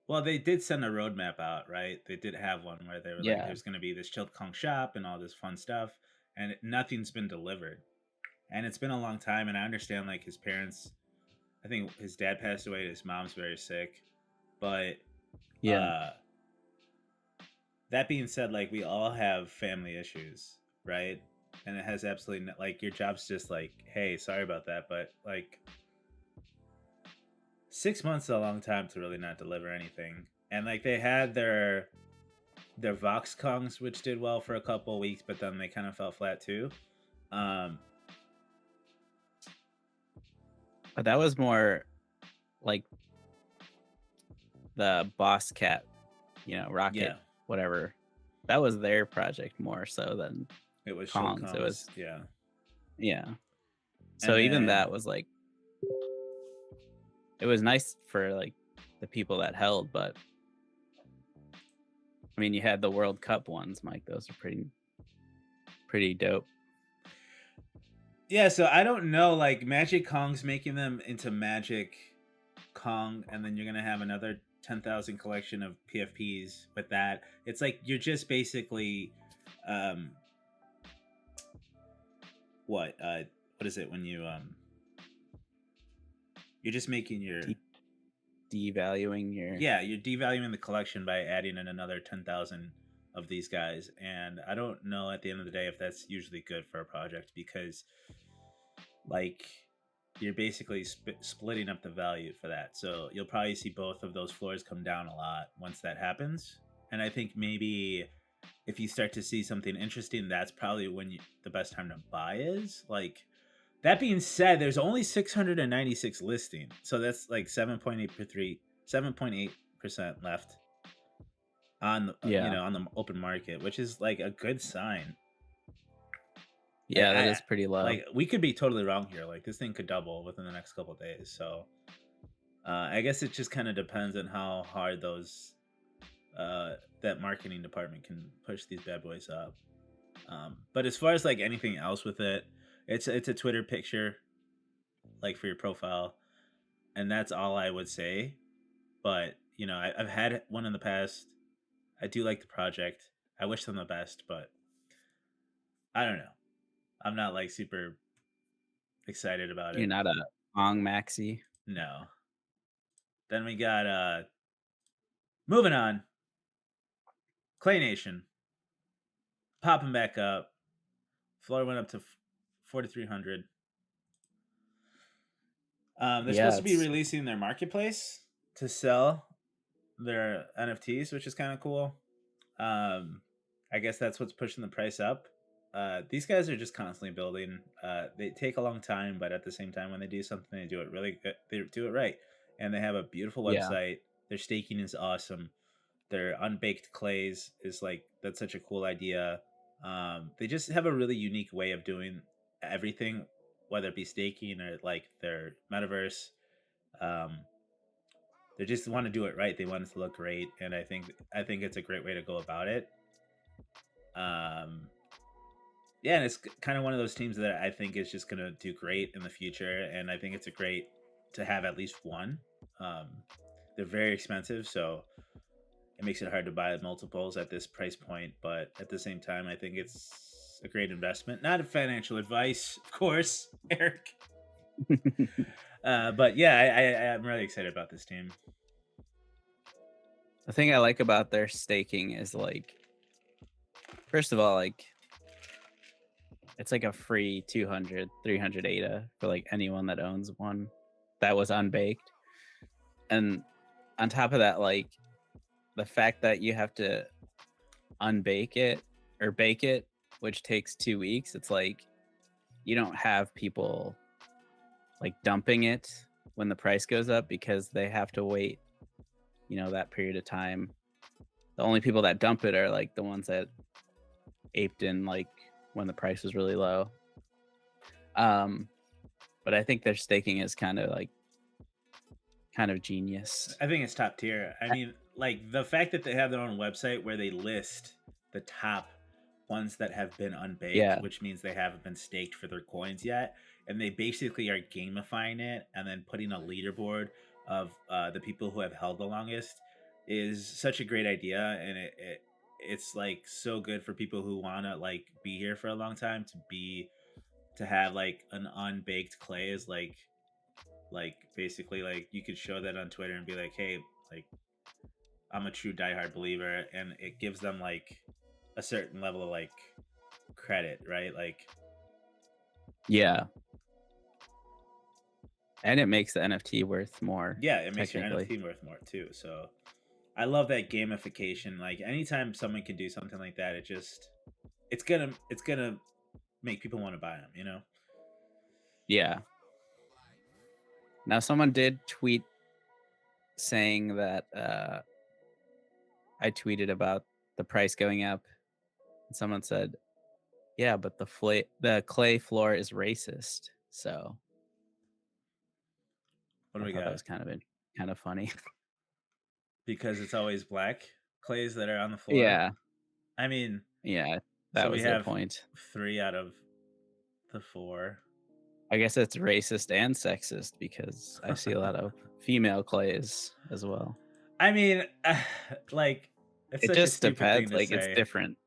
Well, they did send a roadmap out, right? They did have one where they were like, Yeah. "There's going to be this Chilled Kong shop and all this fun stuff," and nothing's been delivered. And it's been a long time, and I understand like his parents. I think his dad passed away. His mom's very sick, but Yeah. uh, that being said, like we all have family issues, right? And it has absolutely like your job's just like, hey, sorry about that, but like 6 months is a long time to really not deliver anything. And like they had their Vox Kongs, which did well for a couple weeks, but then they kind of fell flat too. Um, But that was more like the Boss Cat, yeah, Rocket, whatever. That was their project more so than it was Chilled Kong's. It Kongs, was yeah, yeah. and So even then that was like it was nice for like the people that held, but I mean you had the World Cup ones, Mike. Those are pretty dope. yeah. So I don't know, like Magic Kong's making them into Magic Kong, and then you're gonna have another 10,000 collection of PFPs with that. It's like you're just basically, um, what is it when you're just making your De- devaluing your yeah, you're devaluing the collection by adding in another 10,000 of these guys. And I don't know at the end of the day if that's usually good for a project because, like, you're basically splitting up the value for that. So you'll probably see both of those floors come down a lot once that happens. And I think maybe if you start to see something interesting, that's probably when the best time to buy is. Like, that being said, there's only 696 listing, so that's like 7.8% left on yeah. on the open market, which is like a good sign. Yeah, that I is pretty low. like we could be totally wrong here. Like this thing could double within the next couple of days. So I guess it just kind of depends on how hard those that marketing department can push these bad boys up. But as far as like anything else with it, it's a Twitter picture like for your profile, and that's all I would say. But I've had one in the past. I do like the project. I wish them the best, but I don't know. I'm not like super excited about You're it. not a Ong Maxi. No. Then we got moving on. Clay Nation popping back up. Floor went up to 4,300. They're supposed Yeah, to be it's releasing their marketplace to sell their NFTs, which is kind of cool. Um, I guess that's what's pushing the price up. These guys are just constantly building. They take a long time, but at the same time, when they do something, they do it really good. They do it right, and they have a beautiful yeah. website. Their staking is awesome. Their unbaked clays is like that's such a cool idea. They just have a really unique way of doing everything, whether it be staking or like their metaverse. Um, they just want to do it right. They want it to look great, and I think it's a great way to go about it. Um, yeah, and it's kind of one of those teams that I think is just going to do great in the future, and I think it's a great to have at least one. Um, they're very expensive, so it makes it hard to buy multiples at this price point. But at the same time, I think it's a great investment. Not a financial advice, of course, Eric. But yeah, I'm really excited about this team. The thing I like about their staking is like, first of all, like it's like a free 200, 300 ADA for like anyone that owns one that was unbaked. And on top of that, like the fact that you have to unbake it or bake it, which takes 2 weeks, it's like you don't have people like dumping it when the price goes up because they have to wait, that period of time. The only people that dump it are like the ones that aped in like when the price was really low. Um, but I think their staking is kind of genius. I think it's top tier. I mean, like the fact that they have their own website where they list the top ones that have been unbaked, Yeah, which means they haven't been staked for their coins yet, and they basically are gamifying it and then putting a leaderboard of the people who have held the longest is such a great idea, and it's like so good for people who want to like be here for a long time to have like an unbaked clay is like basically like you could show that on Twitter and be like, hey, like I'm a true diehard believer, and it gives them like a certain level of like credit, right? Like, yeah, and it makes the NFT worth more yeah, it makes your technically. NFT worth more too. So I love that gamification. Like anytime someone can do something like that, it's gonna make people want to buy them. You know? Yeah. Now someone did tweet saying that I tweeted about the price going up, and someone said, "Yeah, but the clay floor is racist." So What do I we thought that got? was kind of funny. Because it's always black clays that are on the floor. Yeah, I mean, yeah, so that we was their have point. three out of the four. I guess it's racist and sexist because I see a lot of female clays as well. I mean, like, it's It such a just stupid thing depends. to Like it's say. different.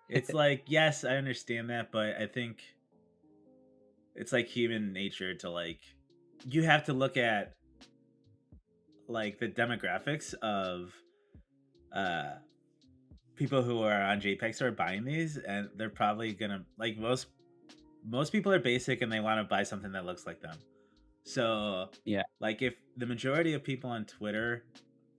It's like, yes, I understand that, but I think it's like human nature to like, you have to look at like the demographics of uh people who are on JPEG Store buying these, and they're probably gonna like most people are basic and they want to buy something that looks like them. So, Yeah, like, if the majority of people on Twitter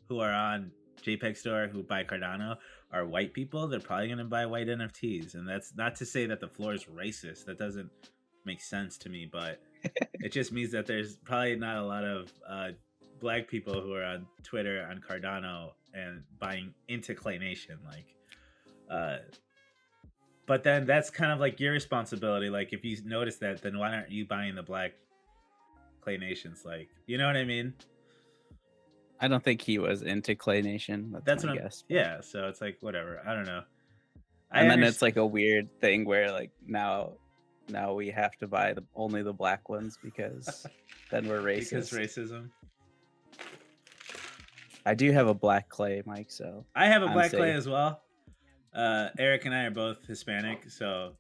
who are on JPEG Store who buy Cardano are white people, they're probably going to buy white NFTs. And that's not to say that the floor is racist. That doesn't make sense to me, but it just means that there's probably not a lot of black people who are on Twitter on Cardano and buying into Clay Nation. Uh, but then that's kind of like your responsibility. Like, if you notice that, then why aren't you buying the black Clay Nations? Like, you know what I mean? I don't think he was into Clay Nation. That's That's my what I'm. guess. But Yeah, so it's like whatever. I don't know. I and then it's understand like a weird thing where like now we have to buy only the black ones because then we're because racist. racism. I do have a black clay, Mike, so I have a I'm black clay safe. as well. Eric and I are both Hispanic, so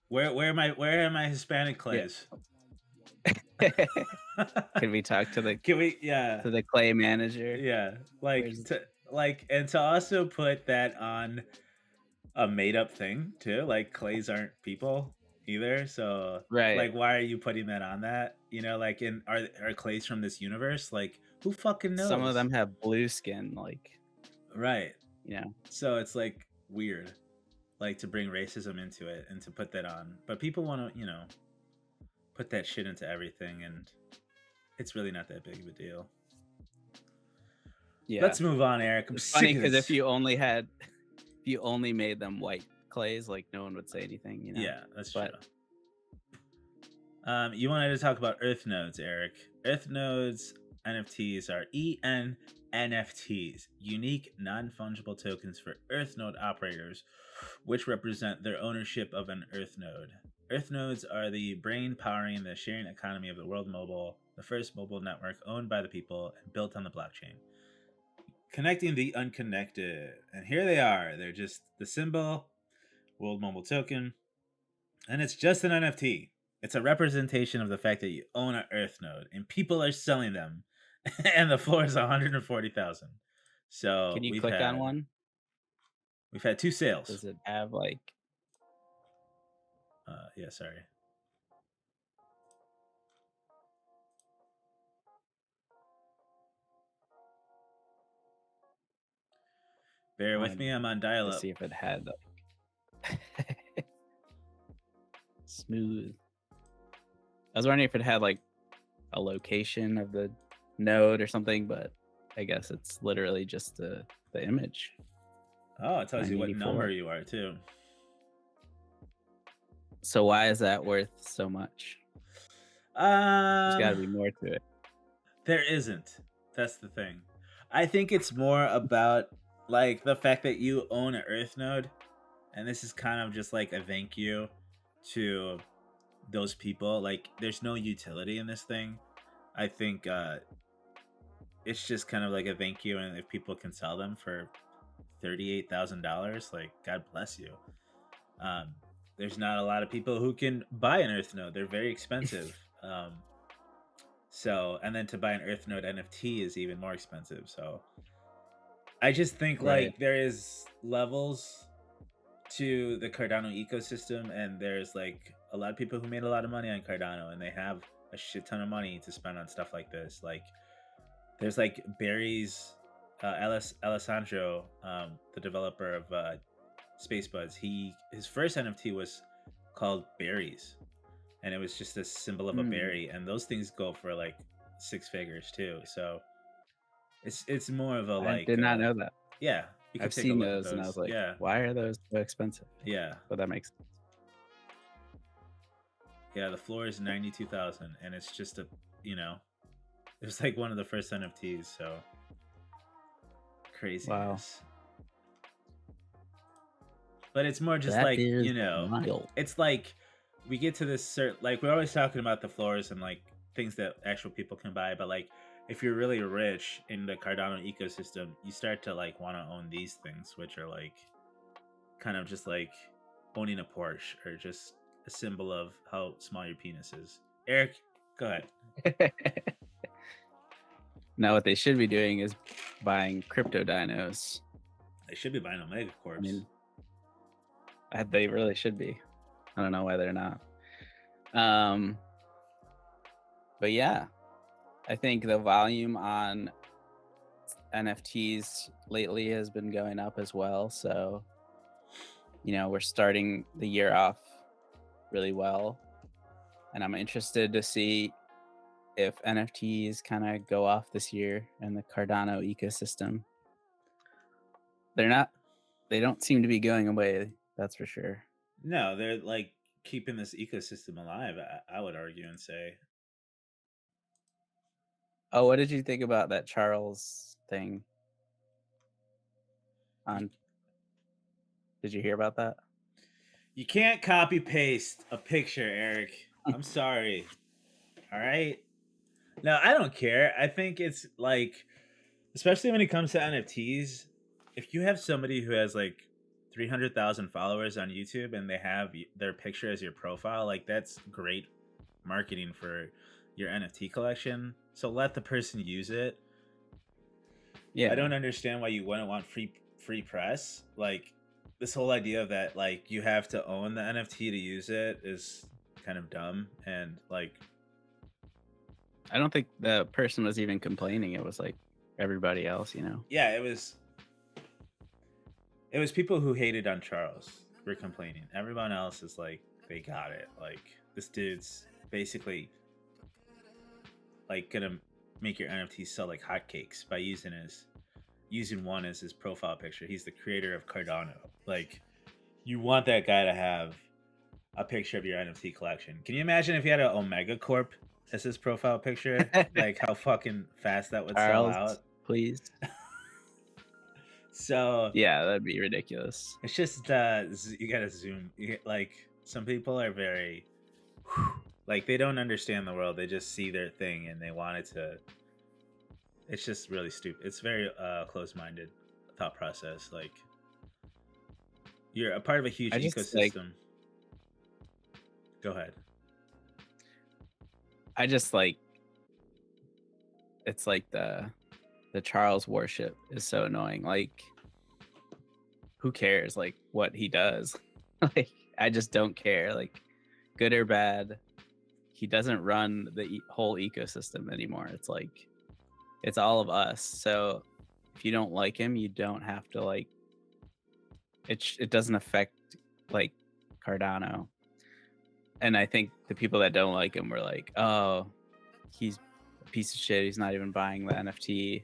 where are my Hispanic Yeah. clays? Can we talk Can we? Yeah, to the clay manager? yeah. Where's And to also put that on a made up thing too. Like clays aren't people either. So right. like, why are you putting that on that? Like, in are clays from this universe? Like, who fucking Some of knows? them have blue skin, like, Right. you know. So it's like weird, like to bring racism into it and to put that on. But people want to, put that shit into everything, and it's really not that big of a deal. Yeah. Let's move on, Eric. I'm It's sick funny of because if this. you only had if you only made them white clays, like, no one would say anything, you know? Yeah, that's true. But You wanted to talk about Earth nodes, Eric. Earth nodes NFTs are ENNFTs, unique non fungible tokens for Earth node operators, which represent their ownership of an Earth node. Earth nodes are the brain powering the sharing economy of the world mobile, the first mobile network owned by the people and built on the blockchain, connecting the unconnected. And here they are. They're just the symbol, World Mobile Token, and it's just an NFT. It's a representation of the fact that you own an Earth node, and people are selling them, and the floor is 140,000. So can you we've click on had one? we've had two sales. Does it have, like Yeah, sorry. I Bear with wanted me. I'm on to dial-up. see if it had, like smooth. I was wondering if it had, like, a location of the node or something, but I guess it's literally just the image, Oh, it tells you what number 984. you are too. So why is that worth so much? There's Um, gotta be more to it. there isn't. That's the thing. I think it's more about like the fact that you own an Earth node, and this is kind of just like a thank you to those people. Like, there's no utility in this thing. I think it's just kind of like a thank you, and if people can sell them for $38,000, like, God bless you. Um, there's not a lot of people who can buy an Earth node. They're very expensive. So, and then to buy an Earth node NFT is even more expensive. So, I just think Right. like there is levels to the Cardano ecosystem, and there's like a lot of people who made a lot of money on Cardano, and they have a shit ton of money to spend on stuff like this. Like, there's like Barry's Alessandro, the developer of Space Buds. His first NFT was called Berries, and it was just a symbol of a Mm, berry, and those things go for like six figures too. So it's more of a I like did not know that. yeah, you could I've take a seen look at those and I was those. like, Yeah, "Why are those so expensive?" yeah, But that makes sense. yeah. The floor is 92,000, and it's just you know it's like one of the first NFTs. So Wow. craziness. But it's more just That like, is wild. it's like we get to this certain, like, we're always talking about the floors and like things that actual people can buy, but like if you're really rich in the Cardano ecosystem, you start to like want to own these things, which are like kind of just like owning a Porsche or just a symbol of how small your penis is. Eric, go ahead. Now what they should be doing is buying crypto dinos. They should be buying Omega I Corps. mean, they really should be. I don't know why they're not. Um, but yeah, I think the volume on NFTs lately has been going up as well. So, we're starting the year off really well. And I'm interested to see if NFTs kind of go off this year in the Cardano ecosystem. They're not, they don't seem to be going away. That's for sure. No, they're like keeping this ecosystem alive, I would argue and say. Oh, what did you think about that Charles thing You, on, did you hear about that? you can't copy paste a picture, Eric. I'm sorry. All right. No, I don't care. I think it's like, especially when it comes to NFTs. if you have somebody who has like 300,000 followers on YouTube and they have their picture as your profile, like that's great marketing for your NFT collection. So let the person use it. I Yeah. don't understand why you wouldn't want free press. Like this whole idea of that like you have to own the NFT to use it is kind of dumb and like I don't think the person was even complaining. It was like everybody else, yeah, it was people who hated on Charles were complaining. Everyone else is like they got it. Like this dude's basically like gonna make your NFT sell like hotcakes by using one as his profile picture. He's the creator of Cardano. Like you want that guy to have a picture of your NFT collection. Can you imagine if he had an Omega Corp as his profile picture? Like how fucking fast that would sell Charles, out. please. So Yeah, that'd be ridiculous. it's just you gotta zoom. Like some people are very like they don't understand the world. They just see their thing and they want it to. It's just really stupid. It's very close-minded thought process. Like you're a part of a huge I just like ecosystem. Go ahead. I just like it's like the Charles worship is so annoying. Like who cares like what he does? Like I just don't care. Like good or bad, he doesn't run the whole ecosystem anymore. It's like it's all of us. So if you don't like him, you don't have to like it doesn't affect like Cardano. And I think the people that don't like him were like, "Oh, he's a piece of shit. He's not even buying the NFT."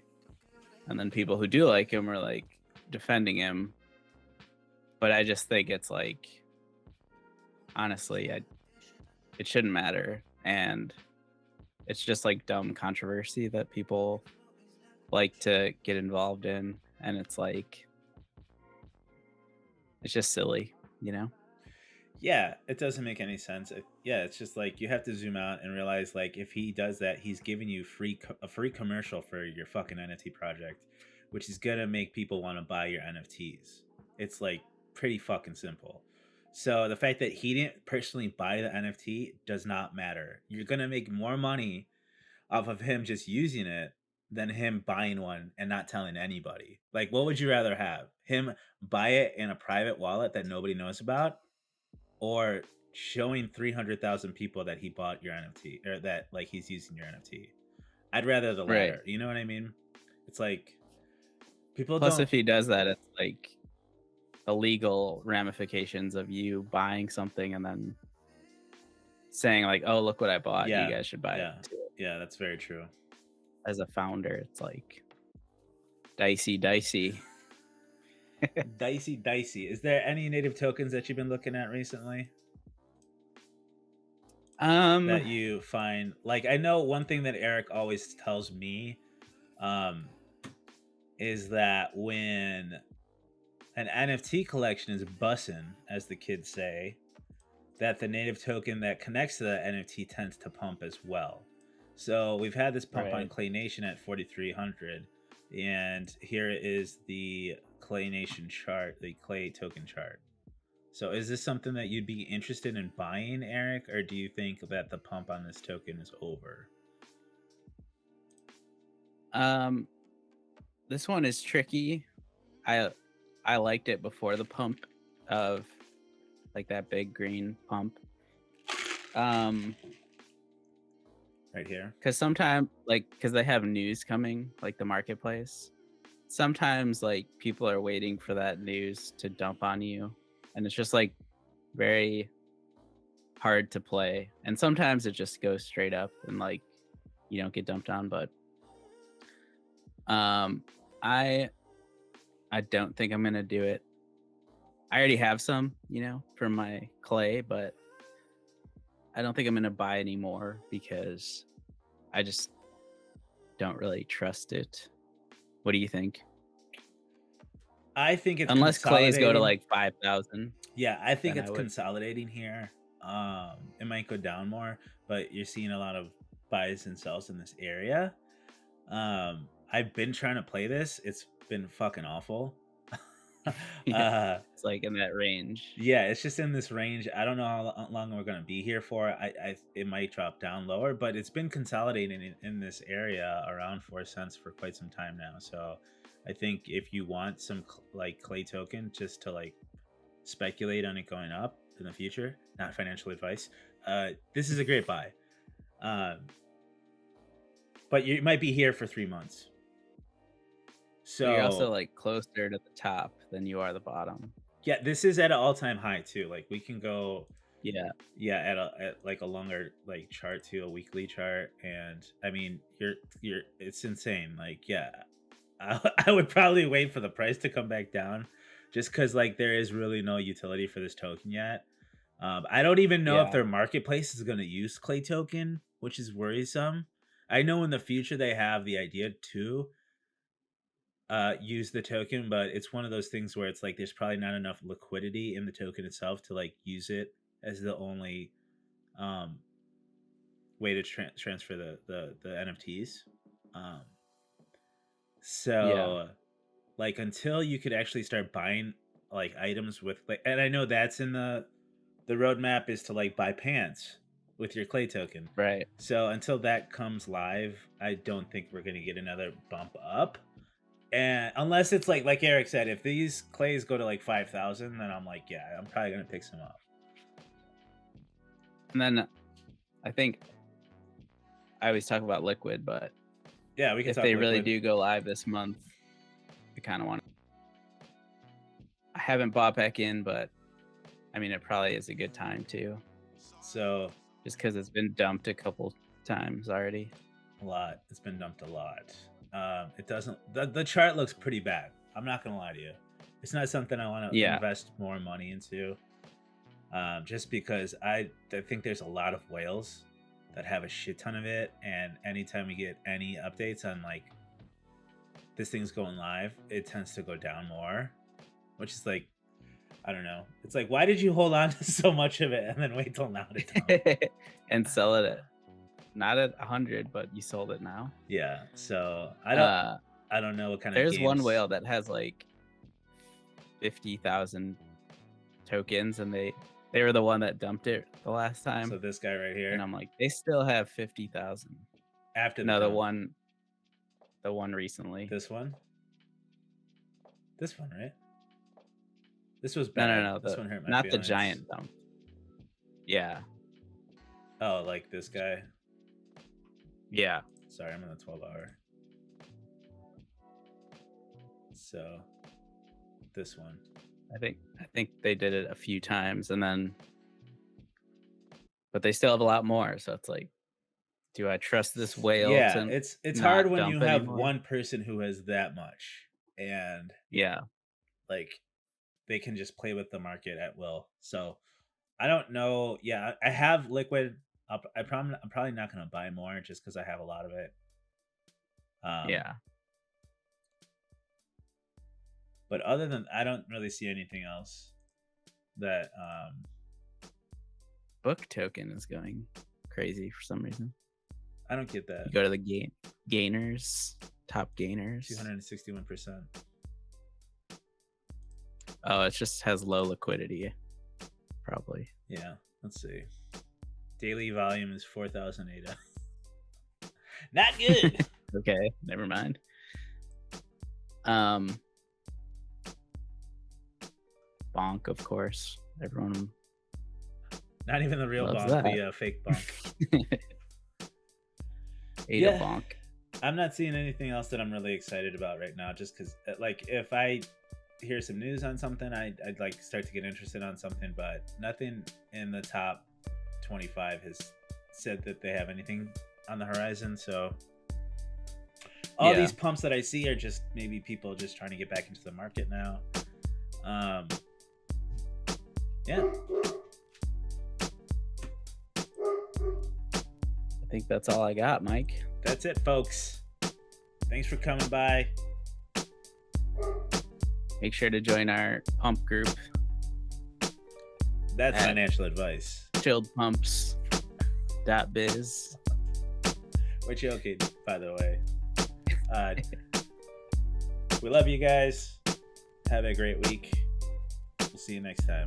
And then people who do like him are like defending him. But I just think it's like honestly, it shouldn't matter, and it's just like dumb controversy that people like to get involved in, and it's like it's just silly, you know? Yeah, it doesn't make any sense. Yeah, it's just like you have to zoom out and realize like if he does that, he's giving you a free commercial for your fucking NFT project, which is gonna make people want to buy your NFTs. It's like pretty fucking simple. So the fact that he didn't personally buy the NFT does not matter. You're gonna make more money off of him just using it than him buying one and not telling anybody. Like, what would you rather have? Him buy it in a private wallet that nobody knows about, or showing 300,000 people that he bought your NFT or that like he's using your NFT. I'd rather the Right. latter. You know what I mean? It's like people Plus, don't. if he does that, it's like illegal ramifications of you buying something and then saying like, "Oh, look what I bought. You Yeah, guys should buy it yeah, too." yeah. That's very true. As a founder, it's like dicey, dicey. Dicey, dicey. Is there any native tokens that you've been looking at recently Um, that you find like? I know one thing that Eric always tells me um, is that when an NFT collection is bussin', as the kids say, that the native token that connects to the NFT tends to pump as well. So we've had this pump on right. Clay Nation at 4,300, and here is the Clay Nation chart, the Clay token chart. So is this something that you'd be interested in buying, Eric, or do you think that the pump on this token is over? Um, this one is tricky. I I liked it before the pump of like that big green pump. Um, Right here. because sometimes like because they have news coming, like the marketplace. Sometimes like people are waiting for that news to dump on you, and it's just like very hard to play. And sometimes it just goes straight up and like you don't get dumped on. But um, I I don't think I'm gonna do it. I already have some, from my clay, but I don't think I'm gonna buy any more because I just don't really trust it. What do you think? I think it's Unless clays go to consolidating. like 5,000, Yeah, I think then I it's would. consolidating here. It might go down more, but you're seeing a lot of buys and sells in this area. I've been trying to play this. It's been fucking awful. Yeah, uh, it's like in that range. yeah, it's just in this range. I don't know how long we're gonna be here for. It might drop down lower, but it's been consolidating in this area around 4 cents for quite some time now. So I think if you want some like clay token just to like speculate on it going up in the future, not financial advice, this is a great buy. Um, but you might be here for 3 months. But you're also So like closer to the top than you are the bottom. yeah, this is at an all-time high too. Like we can go, Yeah, yeah, at like a longer like chart too, a weekly chart, and I mean you're it's insane. Like yeah, I would probably wait for the price to come back down, just because like there is really no utility for this token yet. I don't even know if yeah, their marketplace is going to use Clay token, which is worrisome. I know in the future they have the idea to use the token, but it's one of those things where it's like there's probably not enough liquidity in the token itself to like use it as the only um, way to transfer the NFTs. Um, yeah, so like until you could actually start buying like items with like, and I know that's in the roadmap is to like buy pants with your clay token. right. So until that comes live, I don't think we're gonna get another bump up. And unless it's like Eric said, if these clays go to like 5,000, then I'm like, yeah, I'm probably gonna pick some up. And then I think I always talk about liquid, but Yeah, we can if talk they really liquid. do go live this month, I kind of want. I haven't bought back in, but I mean, it probably is a good time too, So just because it's been dumped a couple times already. a lot. It's been dumped a lot. It doesn't. The chart looks pretty bad. I'm not gonna lie to you. It's not something I want to Yeah, invest more money into. Just because I think there's a lot of whales that have a shit ton of it, and anytime we get any updates on like this thing's going live, it tends to go down more, which is like I don't know. It's like why did you hold on to so much of it and then wait till now to dump? and sell it at not at 100, but you sold it now. Yeah, so Uh, I don't know what kind of there's one games. whale that has like 50,000 tokens, and they were the one that dumped it the last So time, this guy right and here I'm like, they still have 50,000. after the No, dump, the one recently. this one, this one, right? This was No, no, bad. no, This one hurt my not the feelings. giant dump. Yeah, Oh, like this guy. yeah. Sorry, I'm on the 12 hour. So this one. I think they did it a few times, and then but they still have a lot more. So it's like, do I trust this whale Yeah, to it's hard not when you dump have anymore? one person who has that much and Yeah, like they can just play with the market at will. So I don't know. Yeah, I have liquid. I'm probably not going to buy more just because I have a lot of it. Um, yeah. but other than I don't really see anything else that Book token is going crazy for some reason. I don't get that. You go to the gainers, top gainers. 261%. Oh, it just has low liquidity, probably. Yeah, let's see. Daily volume is 4,000 ADA. Not good. Okay, never mind. Bonk, of course. Everyone Not even the real loves bonk, that. the fake bonk. Ada Yeah. bonk. I'm not seeing anything else that I'm really excited about right now. Just because, like, if I hear some news on something, I'd like start to get interested on something. But nothing in the top 25 has said that they have anything on the horizon. So all Yeah. these pumps that I see are just maybe people just trying to get back into the market now. Yeah. I think that's all I got, Mike. That's it, folks. Thanks for coming by. Make sure to join our pump group, That's At- financial advice. chilledpumps.biz. We're joking, by the way. We love you guys. Have a great week. We'll see you next time.